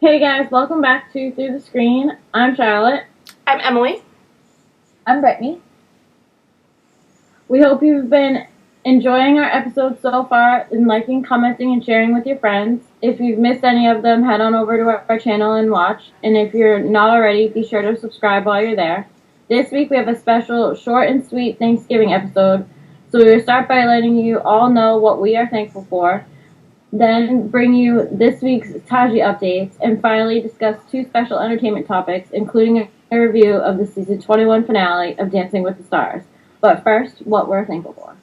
Hey guys, welcome back to Through the Screen. I'm Charlotte. I'm Emily. I'm Brittany. We hope you've been enjoying our episodes so far and liking, commenting, and sharing with your friends. If you've missed any of them, head on over to our channel and watch. And if you're not already, be sure to subscribe while you're there. This week we have a special short and sweet Thanksgiving episode. So we will start by letting you all know what we are thankful for. Then bring you this week's Taiji updates, and finally discuss two special entertainment topics, including a review of the season 21 finale of Dancing with the Stars. But first, what we're thankful for.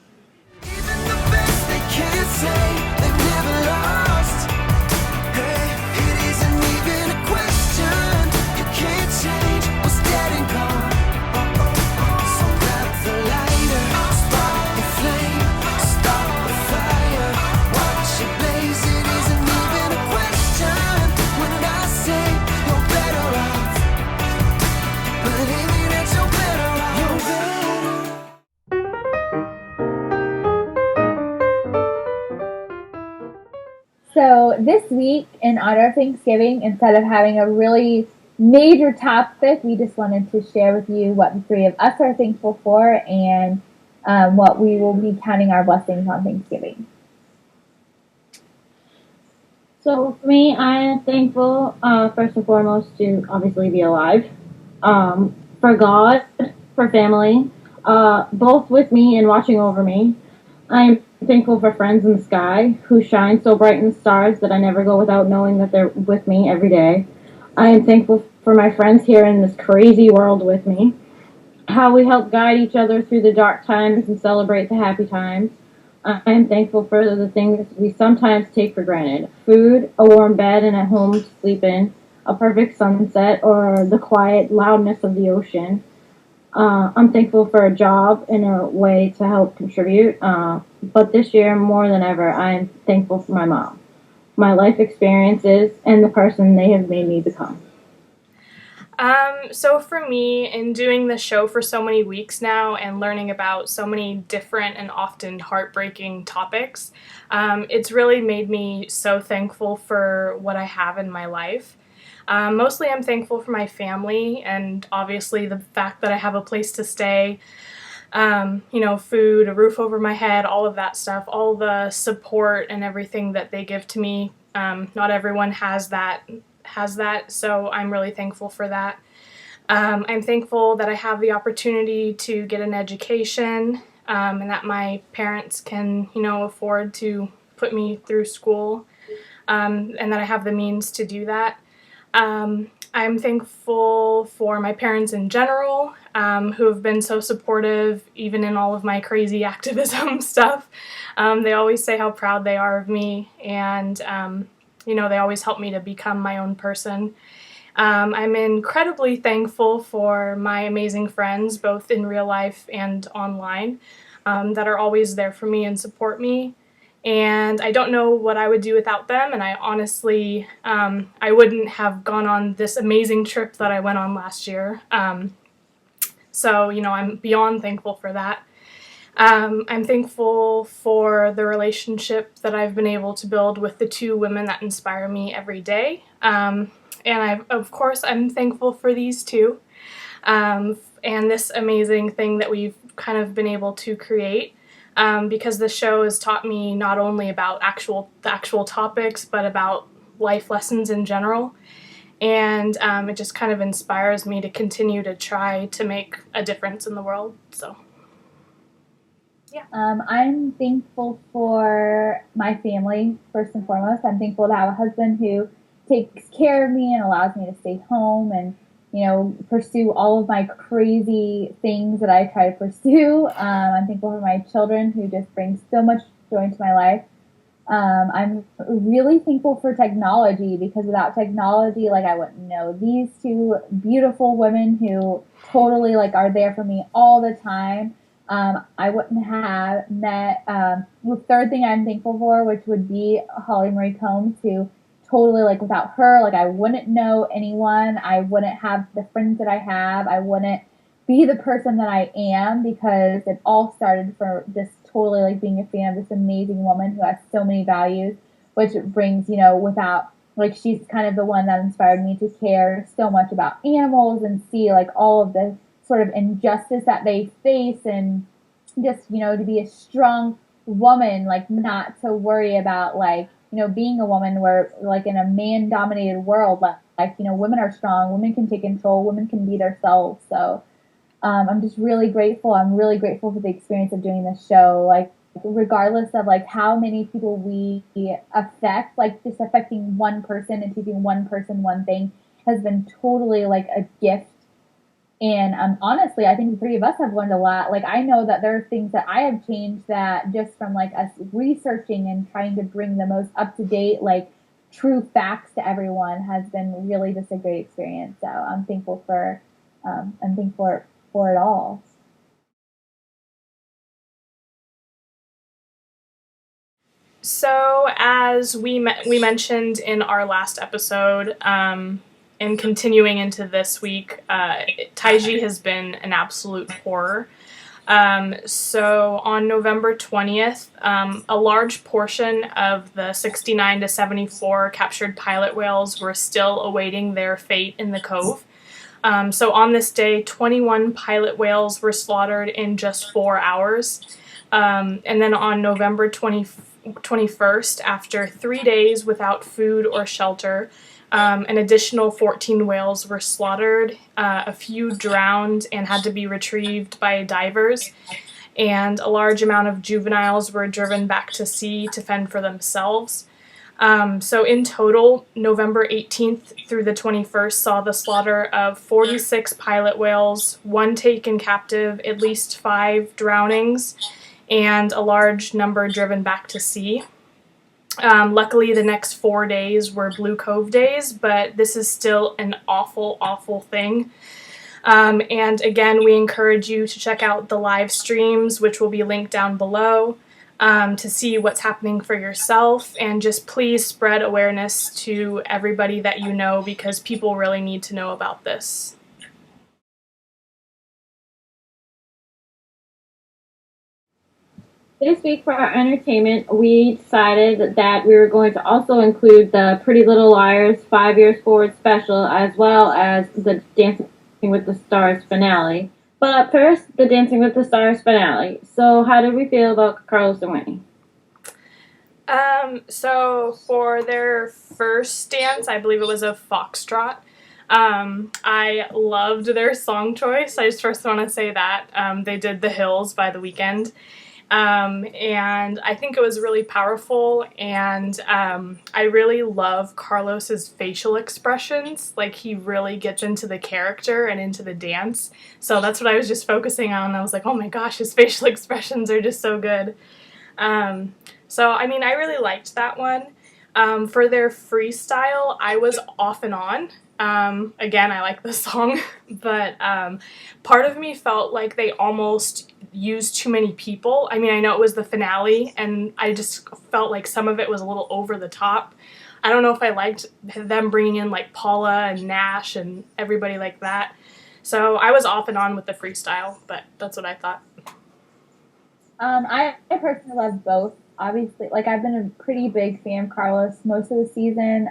So this week, in honor of Thanksgiving, instead of having a really major topic, we just wanted to share with you what the three of us are thankful for and what we will be counting our blessings on Thanksgiving. So for me, I am thankful, first and foremost, to obviously be alive, for God, for family, both with me and watching over me. I am thankful for friends in the sky who shine so bright in the stars that I never go without knowing that they're with me every day. I am thankful for my friends here in this crazy world with me, how we help guide each other through the dark times and celebrate the happy times. I am thankful for the things we sometimes take for granted: food, a warm bed and a home to sleep in, a perfect sunset, or the quiet loudness of the ocean. I'm thankful for a job and a way to help contribute. But this year, more than ever, I am thankful for my mom, my life experiences, and the person they have made me become. So for me, in doing this show for so many weeks now and learning about so many different and often heartbreaking topics, it's really made me so thankful for what I have in my life. Mostly I'm thankful for my family and obviously the fact that I have a place to stay, food, a roof over my head, all of that stuff, all the support and everything that they give to me. Not everyone has that, so I'm really thankful for that. I'm thankful that I have the opportunity to get an education, and that my parents can, afford to put me through school, and that I have the means to do that. I'm thankful for my parents in general, who have been so supportive even in all of my crazy activism stuff. They always say how proud they are of me, and they always help me to become my own person. I'm incredibly thankful for my amazing friends, both in real life and online, that are always there for me and support me. And I don't know what I would do without them, and I honestly, I wouldn't have gone on this amazing trip that I went on last year. So, I'm beyond thankful for that. I'm thankful for the relationship that I've been able to build with the two women that inspire me every day. And I'm thankful for these two, and this amazing thing that we've kind of been able to create. Because the show has taught me not only about the actual topics, but about life lessons in general. And it just kind of inspires me to continue to try to make a difference in the world. So, yeah. I'm thankful for my family, first and foremost. I'm thankful to have a husband who takes care of me and allows me to stay home and pursue all of my crazy things that I try to pursue. I'm thankful for my children who just bring so much joy into my life. I'm really thankful for technology because without technology, I wouldn't know these two beautiful women who totally are there for me all the time. I wouldn't have met the third thing I'm thankful for, which would be Holly Marie Combs, who totally without her, I wouldn't know anyone. I wouldn't have the friends that I have. I wouldn't be the person that I am because it all started for just totally being a fan of this amazing woman who has so many values, which brings, without like she's kind of the one that inspired me to care so much about animals and see like all of the sort of injustice that they face, and just, you know, to be a strong woman, like not to worry about like, you know, being a woman where like in a man dominated world, like, you know, women are strong, women can take control, women can be themselves. So I'm just really grateful. I'm really grateful for the experience of doing this show. Like, regardless of like how many people we affect, like just affecting one person and teaching one person one thing has been totally like a gift. And honestly, I think the three of us have learned a lot. Like, I know that there are things that I have changed that just from like us researching and trying to bring the most up to date, like true facts to everyone has been really just a great experience. So I'm thankful for it all. So, as we mentioned in our last episode, and continuing into this week, Taiji has been an absolute horror. So on November 20th, a large portion of the 69 to 74 captured pilot whales were still awaiting their fate in the cove. So on this day, 21 pilot whales were slaughtered in just 4 hours. And then on November 21st, after 3 days without food or shelter, an additional 14 whales were slaughtered, a few drowned and had to be retrieved by divers, and a large amount of juveniles were driven back to sea to fend for themselves. So in total, November 18th through the 21st saw the slaughter of 46 pilot whales, 1 taken captive, at least 5 drownings, and a large number driven back to sea. Luckily, the next 4 days were Blue Cove days, but this is still an awful, awful thing. And again, we encourage you to check out the live streams, which will be linked down below, to see what's happening for yourself, and just please spread awareness to everybody that you know, because people really need to know about this. This week for our entertainment, we decided that we were going to also include the Pretty Little Liars 5 Years Forward special, as well as the Dancing with the Stars finale. But up first, the Dancing with the Stars finale. So how did we feel about Carlos and Whitney? So for their first dance, I believe it was a foxtrot. I loved their song choice. I just first want to say that. They did The Hills by The Weeknd. And I think it was really powerful, and I really love Carlos's facial expressions. Like, he really gets into the character and into the dance. So that's what I was just focusing on. I was like, oh my gosh, his facial expressions are just so good. So, I mean, I really liked that one. For their freestyle, I was off and on. Again, I like the song, but part of me felt like they almost used too many people. I mean, I know it was the finale, and I just felt like some of it was a little over the top. I don't know if I liked them bringing in like Paula and Nash and everybody like that. So I was off and on with the freestyle, but that's what I thought. I personally love both. Obviously, like, I've been a pretty big fan of Carlos most of the season.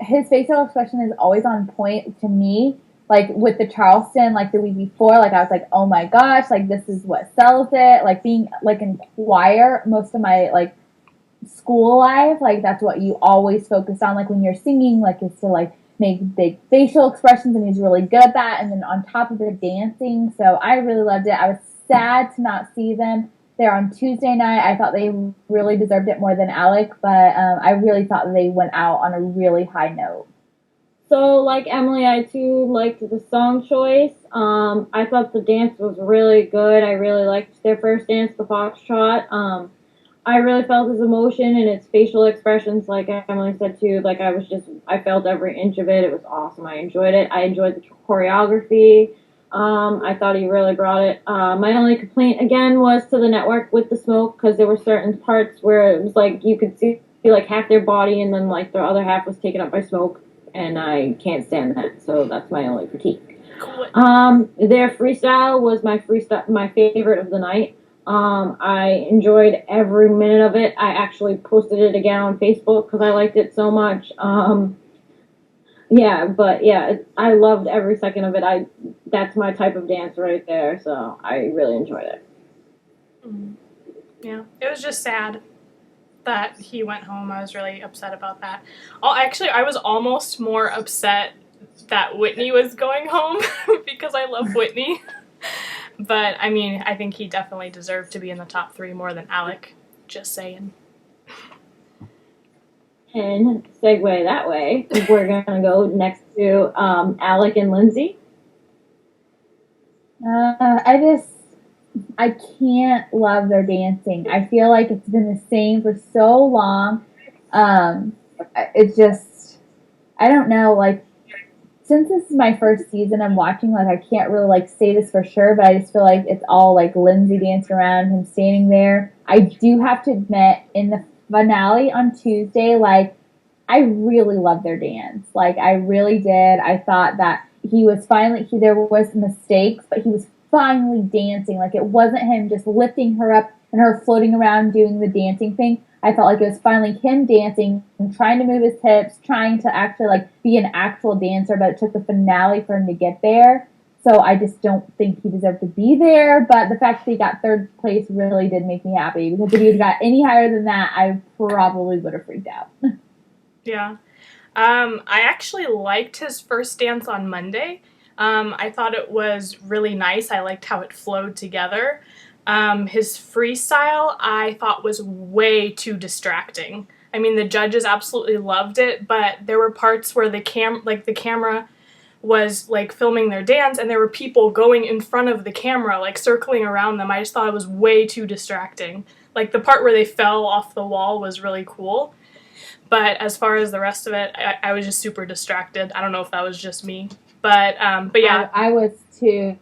His facial expression is always on point to me. Like, with the Charleston, like, the week before, like, I was like, oh my gosh, like, this is what sells it. Like, being, like, in choir most of my, like, school life, like, that's what you always focus on. Like, when you're singing, like, is to, like, make big facial expressions, and he's really good at that. And then on top of it, dancing. So I really loved it. I was sad to not see them there on Tuesday night. I thought they really deserved it more than Alec, but I really thought that they went out on a really high note. So, like Emily, I too liked the song choice. I thought the dance was really good. I really liked their first dance, the Foxtrot. I really felt his emotion and its facial expressions, like Emily said too. Like, I felt every inch of it. It was awesome. I enjoyed it. I enjoyed the choreography. I thought he really brought it. My only complaint, again, was to the network with the smoke, because there were certain parts where it was like you could see like half their body, and then like the other half was taken up by smoke, and I can't stand that. So that's my only critique. Cool. Their freestyle was my favorite of the night. I enjoyed every minute of it. I actually posted it again on Facebook because I liked it so much. I loved every second of it. That's my type of dance right there, so I really enjoyed it. Mm. Yeah, it was just sad that he went home. I was really upset about that. I was almost more upset that Whitney was going home because I love Whitney. But, I mean, I think he definitely deserved to be in the top 3 more than Alec. Just saying. And segue that way, we're going to go next to Alec and Lindsay. I can't love their dancing. I feel like it's been the same for so long. It's just, I don't know, like, since this is my first season I'm watching, like, I can't really, like, say this for sure, but I just feel like it's all, like, Lindsay dancing around, him standing there. I do have to admit, in the finale on Tuesday, like, I really loved their dance. Like, I really did. I thought that there was mistakes, but he was finally dancing. Like, it wasn't him just lifting her up and her floating around doing the dancing thing. I felt like it was finally him dancing and trying to move his hips, trying to actually, like, be an actual dancer, but it took the finale for him to get there. So I just don't think he deserved to be there, but the fact that he got 3rd place really did make me happy, because if he had got any higher than that, I probably would have freaked out. Yeah. I actually liked his first dance on Monday. I thought it was really nice. I liked how it flowed together. His freestyle, I thought, was way too distracting. I mean, the judges absolutely loved it, but there were parts where the camera was, like, filming their dance, and there were people going in front of the camera, like, circling around them. I just thought it was way too distracting. Like, the part where they fell off the wall was really cool, but as far as the rest of it, I was just super distracted. I don't know if that was just me, but yeah. I was too.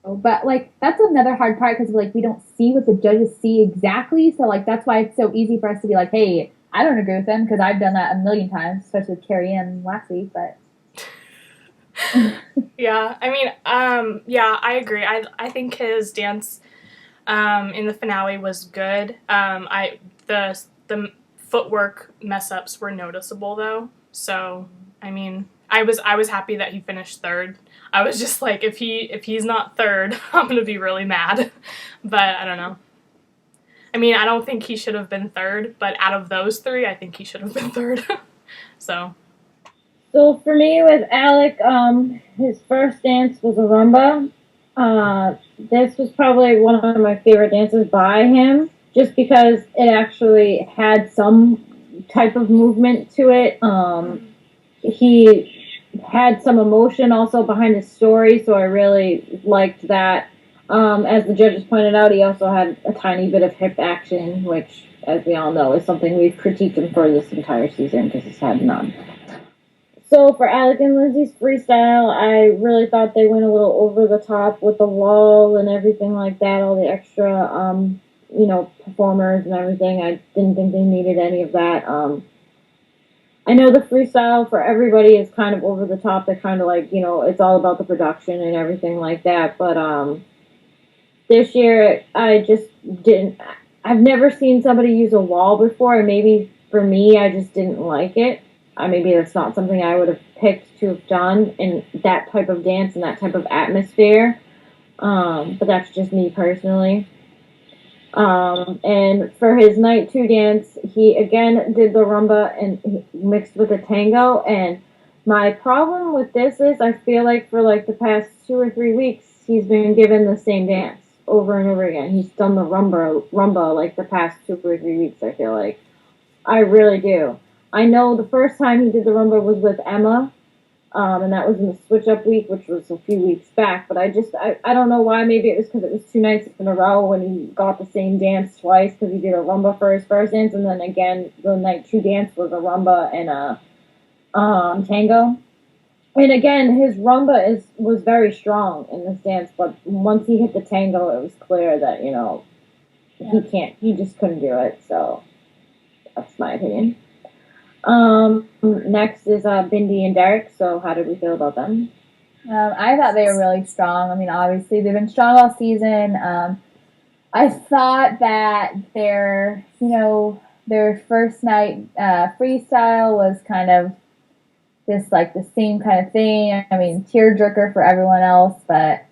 But, like, that's another hard part, because, like, we don't see what the judges see exactly, so, like, that's why it's so easy for us to be like, hey, I don't agree with them, because I've done that a million times, especially with Carrie Ann last week, but... Yeah, I mean, yeah, I agree. I think his dance in the finale was good. The footwork mess-ups were noticeable, though, so, I mean, I was happy that he finished 3rd. I was just like, if he's not 3rd, I'm gonna be really mad. But I don't know. I mean, I don't think he should have been 3rd, but out of those 3, I think he should have been 3rd. So for me with Alec, his first dance was a rumba. This was probably one of my favorite dances by him, just because it actually had some type of movement to it. He had some emotion also behind his story, so I really liked that. As the judges pointed out, he also had a tiny bit of hip action, which, as we all know, is something we've critiqued him for this entire season, because he's had none. So for Alec and Lindsay's freestyle, I really thought they went a little over the top with the wall and everything like that, all the extra, performers and everything. I didn't think they needed any of that. I know the freestyle for everybody is kind of over the top. They're kind of like, it's all about the production and everything like that. But this year, I just didn't. I've never seen somebody use a wall before, and maybe for me, I just didn't like it. Maybe that's not something I would have picked to have done in that type of dance and that type of atmosphere. But that's just me personally. And for his night 2 dance, he again did the rumba and mixed with a tango. And my problem with this is, I feel like for like the past 2 or 3 weeks, he's been given the same dance over and over again. He's done the rumba like the past 2 or 3 weeks, I feel like. I really do. I know the first time he did the rumba was with Emma, and that was in the switch-up week, which was a few weeks back. But I don't know why. Maybe it was because it was 2 nights in a row when he got the same dance twice, because he did a rumba for his first dance, and then again, the night 2 dance was a rumba and a tango. And again, his rumba was very strong in this dance, but once he hit the tango, it was clear that, he just couldn't do it. So that's my opinion. Next is Bindi and Derek. So how did we feel about them? I thought they were really strong. I mean, obviously they've been strong all season. I thought that their first night freestyle was kind of just like the same kind of thing. I mean, tearjerker for everyone else, but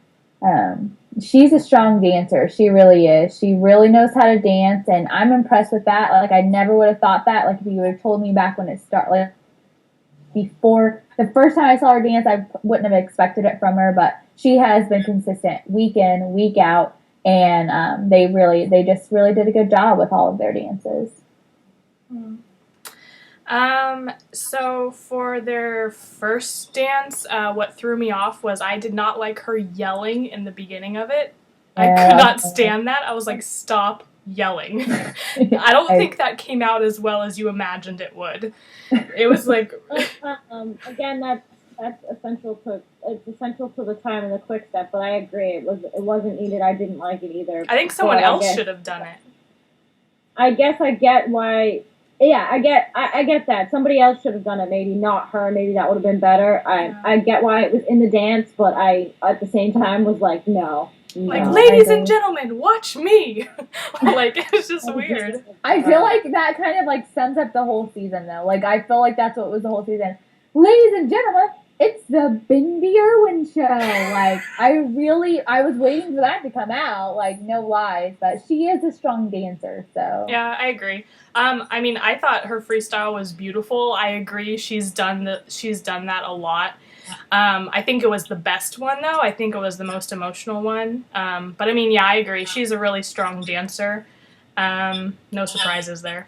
she's a strong dancer. She really is. She really knows how to dance, and I'm impressed with that. Like, I never would have thought that. Like, if you would have told me back when it started, like before the first time I saw her dance, I wouldn't have expected it from her. But she has been consistent week in, week out, and they just really did a good job with all of their dances. So for their first dance, what threw me off was I did not like her yelling in the beginning of it. I could not stand that. I was like, stop yelling. I don't think that came out as well as you imagined it would. It was like again, that's essential to the time of the quick step, but I agree it wasn't needed. I didn't like it either. I think someone else should have done it. I guess I get why. Yeah, I get that. Somebody else should have done it. Maybe not her. Maybe that would have been better. I get why it was in the dance, but I at the same time was like, no. Like, ladies and gentlemen, watch me. Like, it was just weird. I feel like that kind of like sums up the whole season, though. Like, I feel like that's what was the whole season. Ladies and gentlemen, it's the Bindi Irwin show. Like, I was waiting for that to come out. Like, no lies, but she is a strong dancer. So yeah, I agree. I mean, I thought her freestyle was beautiful. I agree. She's done that a lot. I think it was the best one, though. I think it was the most emotional one. But I mean, yeah, I agree. She's a really strong dancer. No surprises there.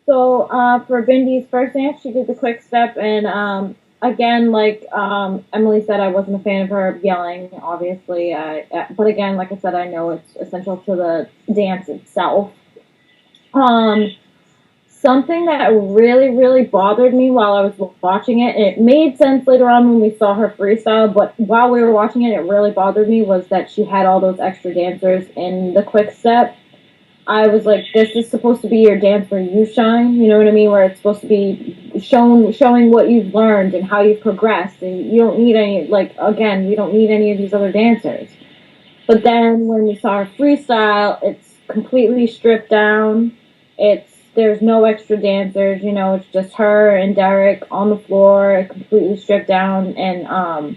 So for Bindi's first dance, she did the quick step, and again, like Emily said, I wasn't a fan of her yelling, obviously. But again, like I said, I know it's essential to the dance itself. Something that really, really bothered me while I was watching it, and it made sense later on when we saw her freestyle, but while we were watching it, it really bothered me, was that she had all those extra dancers in the quick step. I was like, this is supposed to be your dance where you shine, you know what I mean? Where it's supposed to be showing what you've learned and how you've progressed, and you don't need any, like, again, we don't need any of these other dancers. But then when we saw her freestyle, it's completely stripped down. There's no extra dancers, you know, it's just her and Derek on the floor, completely stripped down, and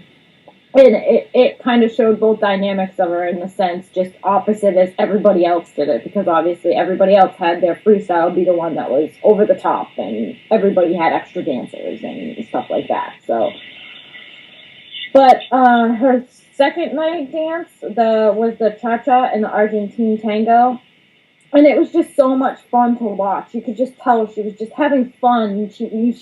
it kind of showed both dynamics of her in the sense, just opposite as everybody else did it, because obviously everybody else had their freestyle be the one that was over the top, and everybody had extra dancers and stuff like that, so. But her second night dance was the cha-cha and the Argentine tango. And it was just so much fun to watch. You could just tell she was just having fun. She knew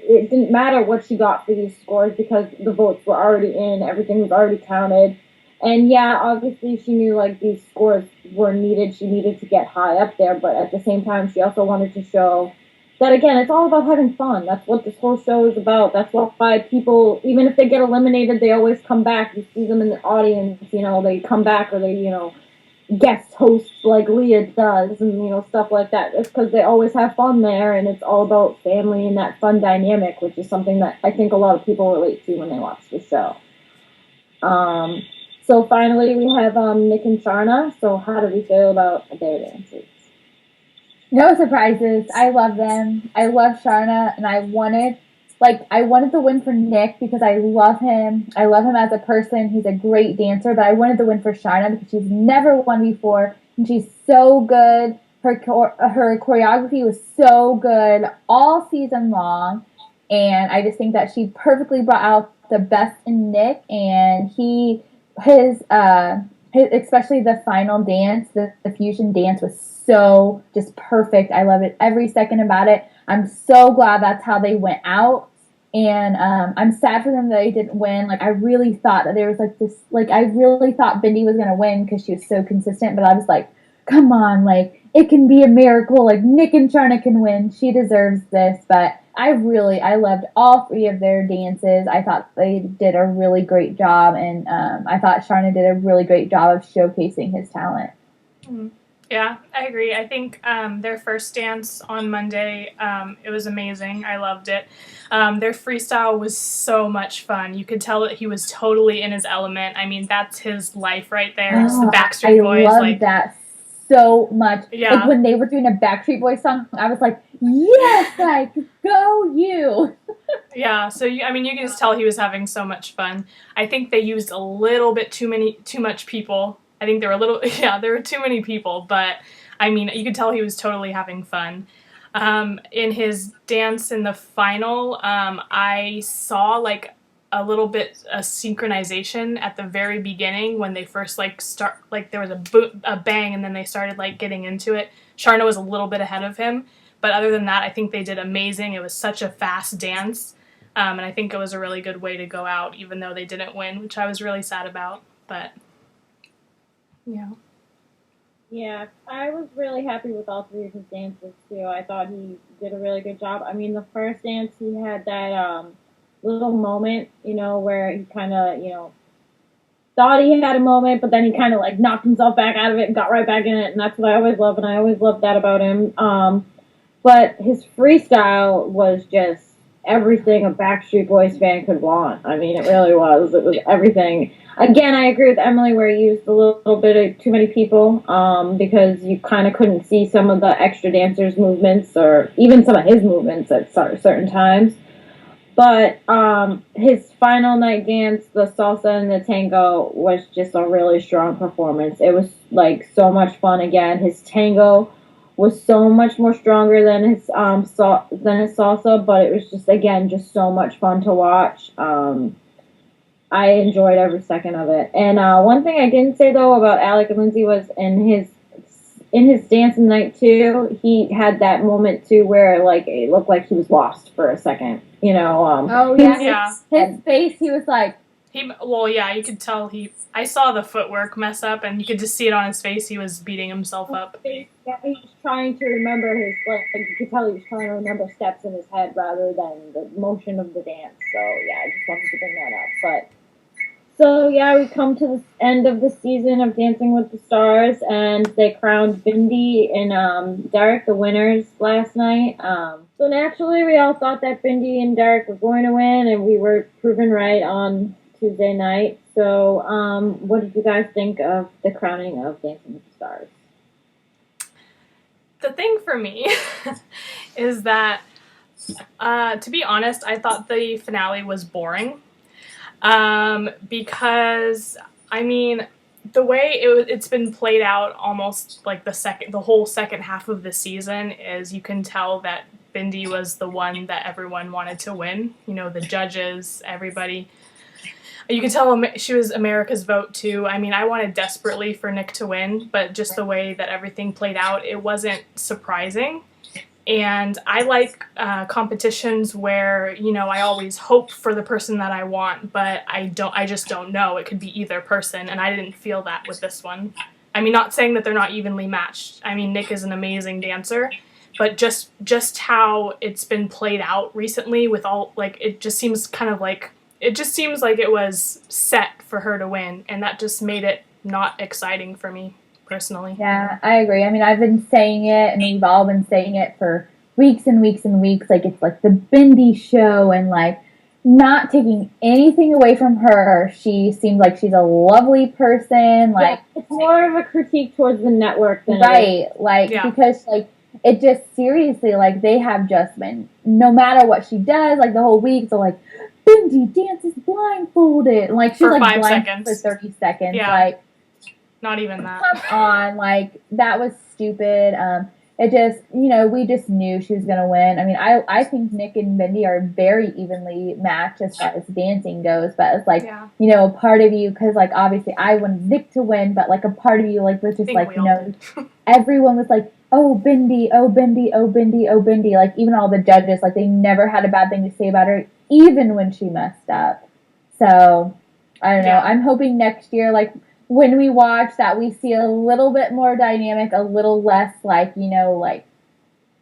it didn't matter what she got for these scores because the votes were already in. Everything was already counted. And yeah, obviously she knew like these scores were needed. She needed to get high up there. But at the same time, she also wanted to show that, again, it's all about having fun. That's what this whole show is about. That's why people, even if they get eliminated, they always come back. You see them in the audience, you know, they come back, or they, you know, guest hosts like Leah does, and you know, stuff like that. It's because they always have fun there, and it's all about family and that fun dynamic, which is something that I think a lot of people relate to when they watch the show. So finally we have Nick and Sharna. So how do we feel about their dances? No surprises. I love them. I love Sharna, and I wanted the win for Nick because I love him. I love him as a person. He's a great dancer, but I wanted the win for Sharna because she's never won before, and she's so good. Her choreography was so good all season long, and I just think that she perfectly brought out the best in Nick, and his especially the final dance, the fusion dance was so just perfect. I love it every second about it. I'm so glad that's how they went out. And I'm sad for them that they didn't win. Like, I really thought that there was like this, like, I really thought Bindi was going to win because she was so consistent. But I was like, come on, like, it can be a miracle. Like, Nick and Sharna can win. She deserves this. But I loved all three of their dances. I thought they did a really great job. And I thought Sharna did a really great job of showcasing his talent. Mm-hmm. Yeah, I agree. I think their first dance on Monday, it was amazing. I loved it. Their freestyle was so much fun. You could tell that he was totally in his element. I mean, that's his life right there. It's the Backstreet Boys. I love that so much. Yeah. Like when they were doing a Backstreet Boys song, I was like, yes, like go you. Yeah, so you can just tell he was having so much fun. I think they used a little bit too much people. I think there were too many people, but I mean, you could tell he was totally having fun. In his dance in the final, I saw like a little bit a synchronization at the very beginning when they first start, like there was a bang and then they started like getting into it. Sharna was a little bit ahead of him, but other than that, I think they did amazing. It was such a fast dance. And I think it was a really good way to go out, even though they didn't win, which I was really sad about. But, yeah. Yeah, I was really happy with all three of his dances, too. I thought he did a really good job. I mean, the first dance, he had that little moment, where he kind of, thought he had a moment, but then he kind of, like, knocked himself back out of it and got right back in it, and that's what I always love, and I always loved that about him. But his freestyle was just everything a Backstreet Boys fan could want. I mean, it really was. It was everything. Again, I agree with Emily where he used a little bit of too many people because you kind of couldn't see some of the extra dancers' movements or even some of his movements at certain times. But his final night dance, the salsa and the tango, was just a really strong performance. It was like so much fun again. His tango was so much more stronger than his salsa, but it was just so much fun to watch. I enjoyed every second of it. And one thing I didn't say though about Alec and Lindsay was in his dance night too, he had that moment too where like it looked like he was lost for a second. Oh yeah, his face. He was like, you could tell I saw the footwork mess up, and you could just see it on his face. He was beating himself up. Yeah, he was trying to remember you could tell he was trying to remember steps in his head rather than the motion of the dance. So, yeah, I just wanted to bring that up. So, yeah, we come to the end of the season of Dancing with the Stars, and they crowned Bindi and Derek the winners last night. So, naturally, we all thought that Bindi and Derek were going to win, and we were proven right on Tuesday night. So, what did you guys think of the crowning of Dancing with the Stars? The thing for me is that, to be honest, I thought the finale was boring. Because, I mean, the way it's been played out almost like the whole second half of the season is you can tell that Bindi was the one that everyone wanted to win. The judges, everybody. You could tell she was America's vote, too. I mean, I wanted desperately for Nick to win, but just the way that everything played out, it wasn't surprising. And I like competitions where, I always hope for the person that I want, but I just don't know. It could be either person, and I didn't feel that with this one. I mean, not saying that they're not evenly matched. I mean, Nick is an amazing dancer, but just how it's been played out recently with all, like, it just seems like it was set for her to win, and that just made it not exciting for me, personally. Yeah, I agree. I mean, I've been saying it, and we've all been saying it for weeks and weeks and weeks. Like, it's like the Bindi show, and like, not taking anything away from her. She seems like she's a lovely person. Like, yeah, it's more of a critique towards the network than because like, it just seriously, like, they have just been, no matter what she does, like, the whole week, so like, Bindi dances blindfolded. Like, she's for like 5 blind seconds. for 30 seconds. Yeah. Like, not even that. Come on, like, that was stupid. It just, we just knew she was going to win. I mean, I think Nick and Bindi are very evenly matched as far as dancing goes, but it's like, a part of you, because, like, obviously I wanted Nick to win, but, like, a part of you, like, was just, like, everyone was like, oh, Bindi, oh, Bindi, oh, Bindi, oh, Bindi. Like, even all the judges, like, they never had a bad thing to say about her, even when she messed up. So, I don't know. I'm hoping next year, like, when we watch that, we see a little bit more dynamic, a little less like, like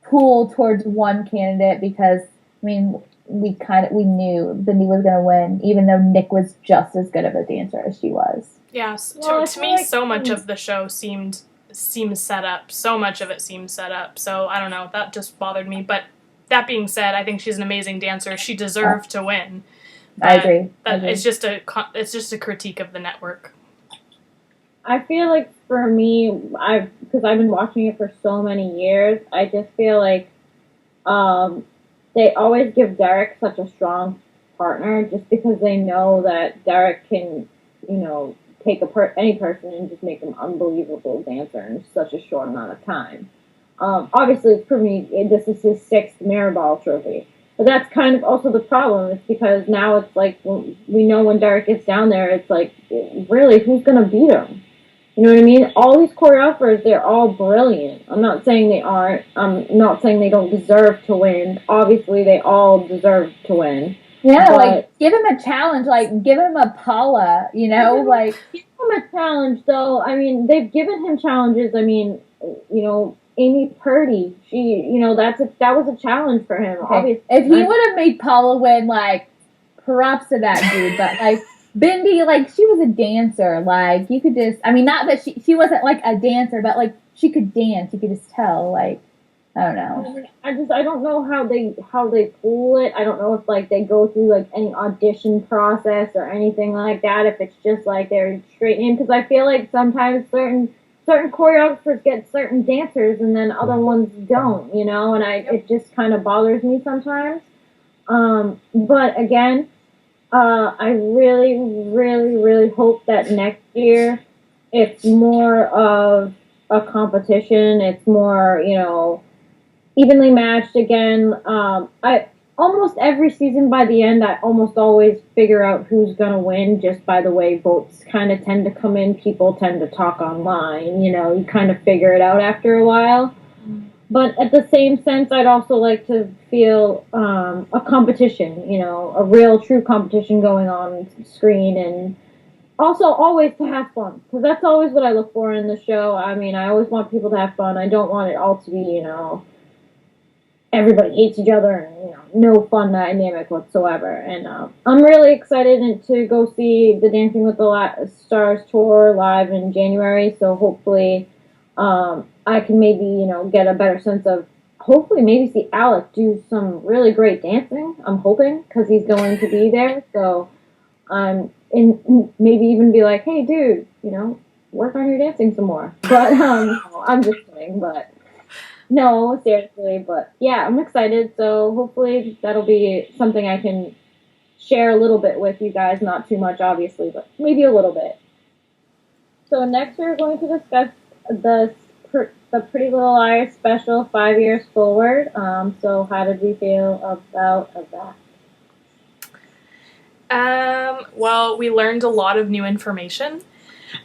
pull towards one candidate, because I mean, we knew Bindi was going to win, even though Nick was just as good of a dancer as she was. Yes, to me, so much of the show seems set up. So much of it seems set up. So I don't know, that just bothered me. But that being said, I think she's an amazing dancer. She deserved to win. I agree. It's just a critique of the network. I feel like for me, because I've been watching it for so many years, I just feel like they always give Derek such a strong partner just because they know that Derek can, take any person and just make them unbelievable dancer in such a short amount of time. Obviously, for me, this is his 6th Mirrorball trophy. But that's kind of also the problem. It's because now it's like, we know when Derek gets down there, it's like, really, who's going to beat him? You know what I mean? All these choreographers, they're all brilliant. I'm not saying they aren't. I'm not saying they don't deserve to win. Obviously, they all deserve to win. Yeah, like, give him a challenge. Like, give him a Paula, Give him a challenge, though. I mean, they've given him challenges. I mean, Amy Purdy, that was a challenge for him. Okay. Obviously, if he would have made Paula win, like, props to that dude. But like Bindi, like, she was a dancer. Like, you could just, I mean, not that she wasn't like a dancer, but like she could dance. You could just tell. Like, I don't know. I don't know how they pull it. I don't know if like they go through like any audition process or anything like that. If it's just like they're straight in, because I feel like sometimes certain choreographers get certain dancers and then other ones don't, and it just kind of bothers me sometimes. But again, I really, really, really hope that next year it's more of a competition. It's more, evenly matched again. I almost every season by the end, I almost always figure out who's gonna win just by the way votes kind of tend to come in. People tend to talk online. You kind of figure it out after a while. But at the same sense, I'd also like to feel a competition. A real, true competition going on screen, and also always to have fun, because that's always what I look for in the show. I mean, I always want people to have fun. I don't want it all to be, everybody hates each other and no fun dynamic whatsoever. And I'm really excited to go see the Dancing with the Stars tour live in January. So hopefully I can maybe get a better sense of, hopefully maybe see Alec do some really great dancing. I'm hoping, because he's going to be there. So and maybe even be like, hey dude, work on your dancing some more. But I'm just kidding, but no, seriously, but yeah, I'm excited. So hopefully that'll be something I can share a little bit with you guys. Not too much, obviously, but maybe a little bit. So next we're going to discuss the Pretty Little Liars special 5 years forward. So how did we feel about that? Well, we learned a lot of new information.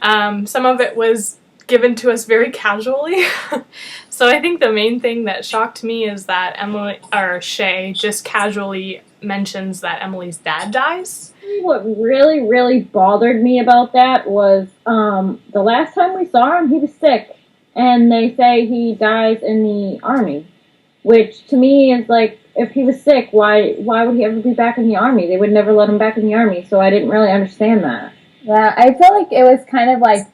Some of it was given to us very casually. So I think the main thing that shocked me is that Shay just casually mentions that Emily's dad dies. What really, really bothered me about that was the last time we saw him, he was sick. And they say he dies in the army. Which, to me, is like, if he was sick, why would he ever be back in the army? They would never let him back in the army, so I didn't really understand that. Yeah, I feel like it was kind of like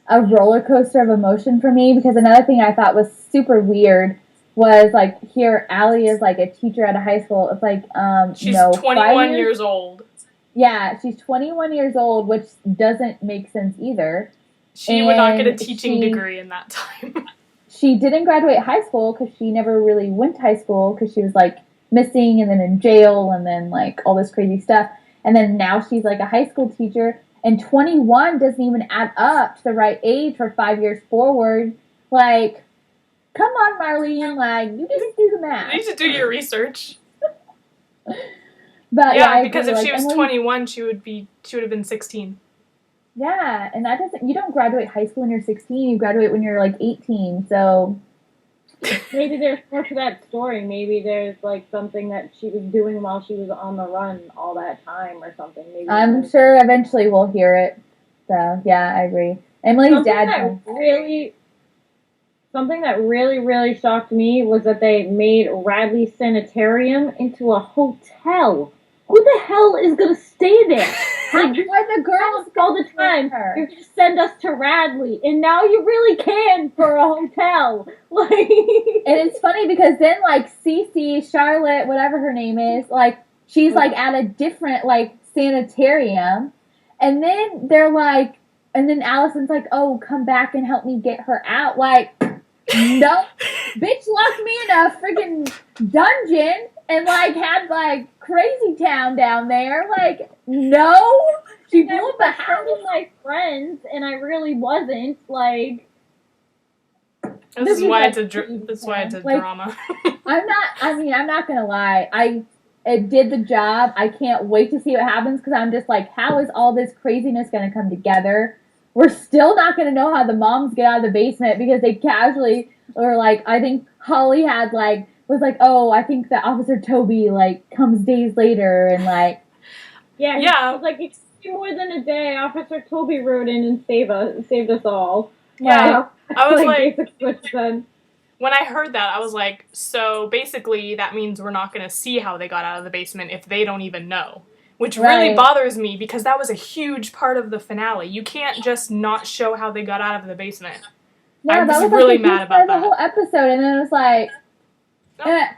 a roller coaster of emotion for me, because another thing I thought was super weird was, like, here Allie is, like, a teacher at a high school. It's like, she's 21 years old. Yeah, she's 21 years old, which doesn't make sense either. She would not get a teaching degree in that time. She didn't graduate high school because she never really went to high school because she was, like, missing and then in jail and then, like, all this crazy stuff. And then now she's, like, a high school teacher. And 21 doesn't even add up to the right age for 5 years forward. Like, come on, Marlene. Like, you just do the math. You need to do your research. But yeah, because if she was 21, she would have been 16. Yeah, and you don't graduate high school when you're 16. You graduate when you're, like, 18. So maybe there's more to that story. Maybe there's, like, something that she was doing while she was on the run all that time or something. Maybe I'm sure eventually we'll hear it. So, yeah, I agree. Emily's dad. Something that really, really shocked me was that they made Radley Sanitarium into a hotel. Who the hell is going to stay there? Why the girls all the time? You just send us to Radley, and now you really can for a hotel. Like, and it's funny because then, like, Cece, Charlotte, whatever her name is, like, she's like at a different, like, sanitarium, and then they're like, And then Allison's like, oh, come back and help me get her out. Like, no, bitch locked me in a freaking dungeon and, like, had, like, crazy town down there. Like, no. She blew up a house. With my friends, and I really wasn't, like... This is why it's a drama. I'm not gonna lie. It did the job. I can't wait to see what happens because I'm just like, how is all this craziness gonna come together? We're still not gonna know how the moms get out of the basement because they casually, or like, I think Holly was like, oh, I think that Officer Toby, like, comes days later and, like... Yeah. It was like, it's more than a day. Officer Toby rode in and saved us all. Yeah. I was like, basic switch then. When I heard that, I was like, so basically that means we're not going to see how they got out of the basement if they don't even know. Which really bothers me because that was a huge part of the finale. You can't just not show how they got out of the basement. Yeah, I was really mad about that. The whole episode, and then it was like,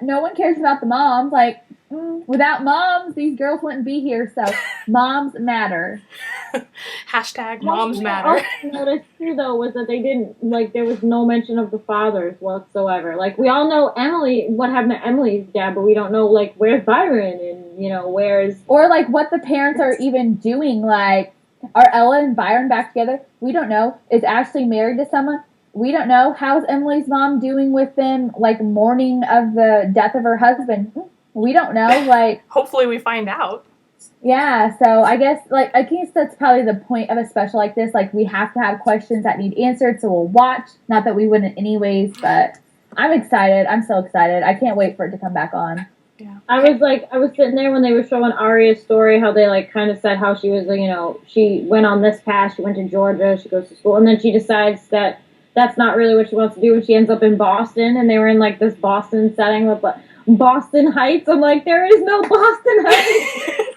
no one cares about the moms. Like, without moms, these girls wouldn't be here, so moms matter. Hashtag moms matter. What I noticed too, though, was that they didn't, like, there was no mention of the fathers whatsoever. Like, we all know what happened to Emily's dad, but we don't know, like, where's Byron and, you know, where's... Or, like, what the parents are even doing. Like, are Ella and Byron back together? We don't know. Is Ashley married to someone? We don't know. How's Emily's mom doing with them, like, mourning of the death of her husband? We don't know. Like, hopefully we find out. Yeah, so I guess that's probably the point of a special like this. Like, we have to have questions that need answered, so we'll watch. Not that we wouldn't anyways, but I'm excited. I'm so excited. I can't wait for it to come back on. Yeah. I was sitting there when they were showing Aria's story, how they, like, kind of said how she was, you know, she went on this path, she went to Georgia, she goes to school, and then she decides that that's not really what she wants to do, and she ends up in Boston, and they were in, like, this Boston setting with, like, Boston Heights. I'm like, there is no Boston Heights.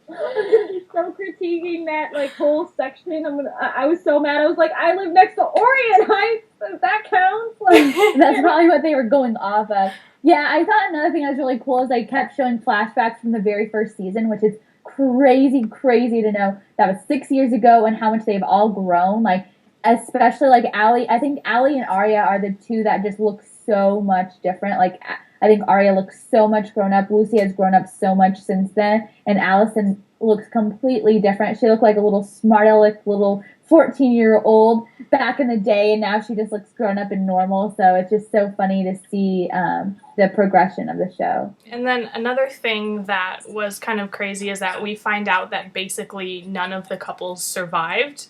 I'm gonna be so critiquing that, like, whole section. I was so mad. I was like, I live next to Orient Heights. If that counts. Like, that's probably what they were going off of. Yeah, I thought another thing that was really cool is they kept showing flashbacks from the very first season, which is crazy to know that was 6 years ago and how much they've all grown. Like, especially, like, Allie. I think Allie and Aria are the two that just look so much different. Like, I think Aria looks so much grown up. Lucy has grown up so much since then. And Allison looks completely different. She looked like a little smart aleck, little 14-year-old back in the day, and now she just looks grown up and normal. So it's just so funny to see the progression of the show. And then another thing that was kind of crazy is that we find out that basically none of the couples survived.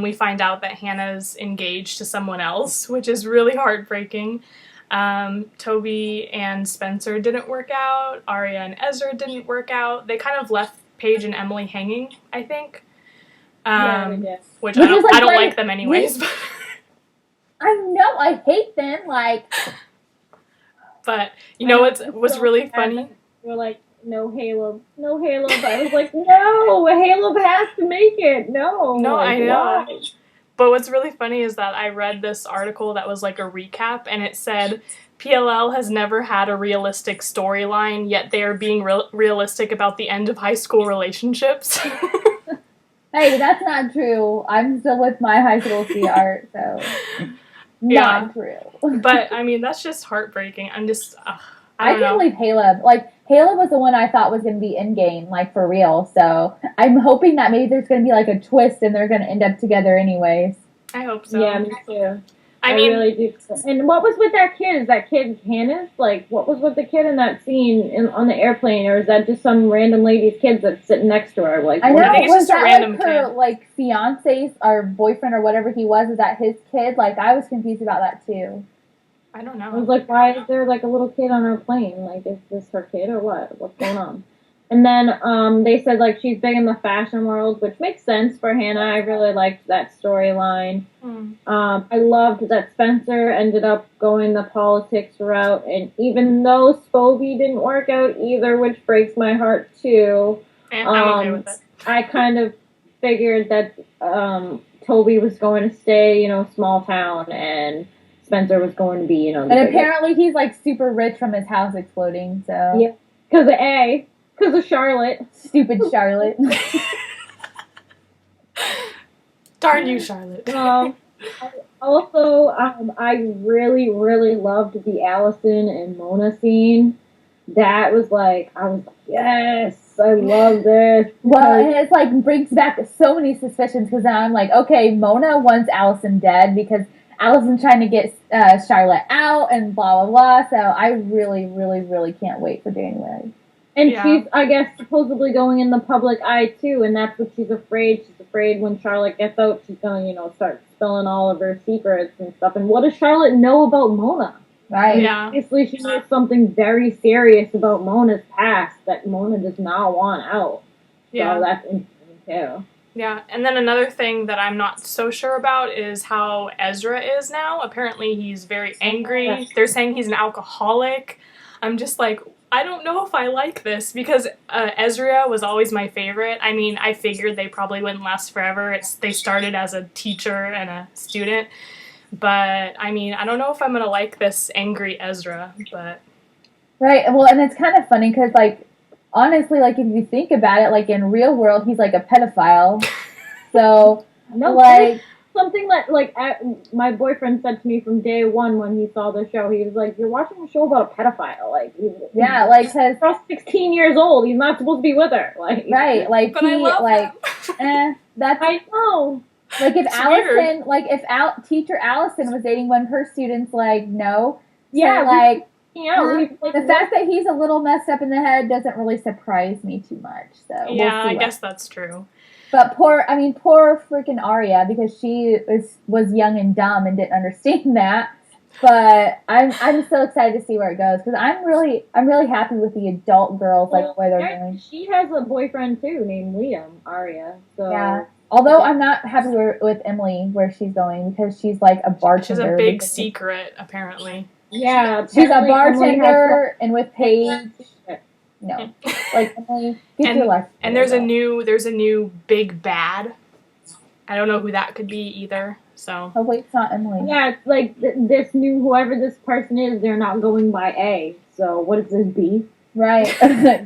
We find out that Hannah's engaged to someone else, which is really heartbreaking. Toby and Spencer didn't work out. Aria and Ezra didn't work out. They kind of left Paige and Emily hanging, I think. Which I don't like them anyways. I know, I hate them. Like, but you know what's really funny? We're like, no Halo. But I was like, no, Halo has to make it. No, like, I know. Why? But what's really funny is that I read this article that was like a recap, and it said PLL has never had a realistic storyline, yet they are being realistic about the end of high school relationships. Hey, that's not true. I'm still with my high school sweetheart, so not true. But, I mean, that's just heartbreaking. I'm just, I can't believe Caleb. Like, Caleb was the one I thought was going to be in-game, like, for real. So I'm hoping that maybe there's going to be, like, a twist and they're going to end up together anyways. I hope so. Yeah, me too. I mean, really do. And what was with that kid? Is that kid Hannah's? Like, what was with the kid in that scene on the airplane? Or is that just some random lady's kid that's sitting next to her? Like, I know, I think it's was just a that, random like, her, kid. like, fiance's or boyfriend or whatever he was? Is that his kid? Like, I was confused about that, too. I don't know. I was like, why is there, like, a little kid on her plane? Like, is this her kid or what? What's going on? And then they said, like, she's big in the fashion world, which makes sense for Hannah. I really liked that storyline. I loved that Spencer ended up going the politics route, and even though Spobie didn't work out either, which breaks my heart, too, And I'm okay with it. I kind of figured that Toby was going to stay, you know, small town, and Spencer was going to be, you know... And apparently he's, like, super rich from his house exploding, so... Yeah, because of Charlotte. Stupid Charlotte. Darn you, Charlotte. Also, I really, really loved the Allison and Mona scene. That was like, I was like, yes, I love this. Well, and it's like brings back so many suspicions because now I'm like, okay, Mona wants Allison dead because Allison's trying to get Charlotte out and blah, blah, blah. So I really, really, really can't wait for January. And she's, I guess, supposedly going in the public eye, too, and that's what she's afraid. She's afraid when Charlotte gets out, she's going to, start spilling all of her secrets and stuff. And what does Charlotte know about Mona? Right. Yeah. Obviously, she knows something very serious about Mona's past that Mona does not want out. Yeah. So that's interesting, too. Yeah, and then another thing that I'm not so sure about is how Ezra is now. Apparently he's very angry. They're saying he's an alcoholic. I'm just like, I don't know if I like this because Ezra was always my favorite. I mean, I figured they probably wouldn't last forever. They started as a teacher and a student. But, I mean, I don't know if I'm going to like this angry Ezra, but... Right, well, and it's kind of funny because, like, honestly, like, if you think about it, like, in real world, he's, like, a pedophile. So, no, like... Something that, like, my boyfriend said to me from day one when he saw the show, he was like, you're watching a show about a pedophile. Like, yeah, like, because... He's 16 years old. He's not supposed to be with her. Like, right, like, but I love him. That's... I know. Like, if it's Allison... weird. Like, if teacher Allison was dating one of her students, like, no. Yeah, so, like... the fact that he's a little messed up in the head doesn't really surprise me too much. So yeah, we'll see I guess that's true. But poor freaking Arya because she was young and dumb and didn't understand that. But I'm so excited to see where it goes because I'm really happy with the adult girls like where they're going. She has a boyfriend too named Liam, Arya. So yeah. Although I'm not happy with Emily where she's going because she's like a bartender. She's a big secret apparently. Yeah, she's a bartender and with Paige. No, like Emily, get your life. And there's a new big bad. I don't know who that could be either. So hopefully it's not Emily. Yeah, it's like this new whoever this person is. They're not going by A. So what is this B? Right.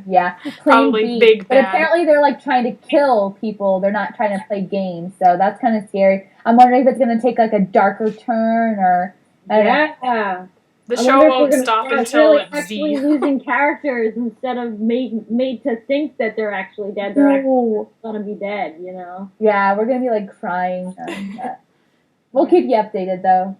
Yeah. Probably big bad. But apparently they're like trying to kill people. They're not trying to play games. So that's kind of scary. I'm wondering if it's going to take like a darker turn or. Yeah. The show won't stop until really it's actually Z. losing characters instead of made to think that they're actually dead. They're actually gonna be dead, you know? Yeah, we're gonna be like crying. We'll keep you updated though.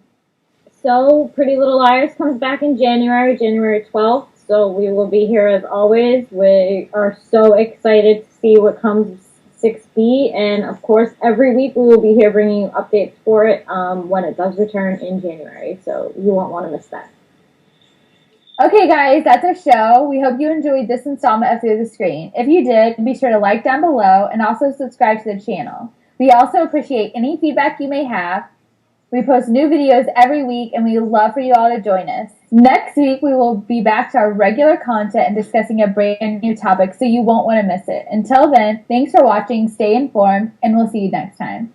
So, Pretty Little Liars comes back in January 12th. So we will be here as always. We are so excited to see what comes 6B, and of course, every week we will be here bringing you updates for it when it does return in January. So you won't want to miss that. Okay, guys, that's our show. We hope you enjoyed this installment of Through the Screen. If you did, be sure to like down below and also subscribe to the channel. We also appreciate any feedback you may have. We post new videos every week, and we would love for you all to join us. Next week, we will be back to our regular content and discussing a brand new topic, so you won't want to miss it. Until then, thanks for watching, stay informed, and we'll see you next time.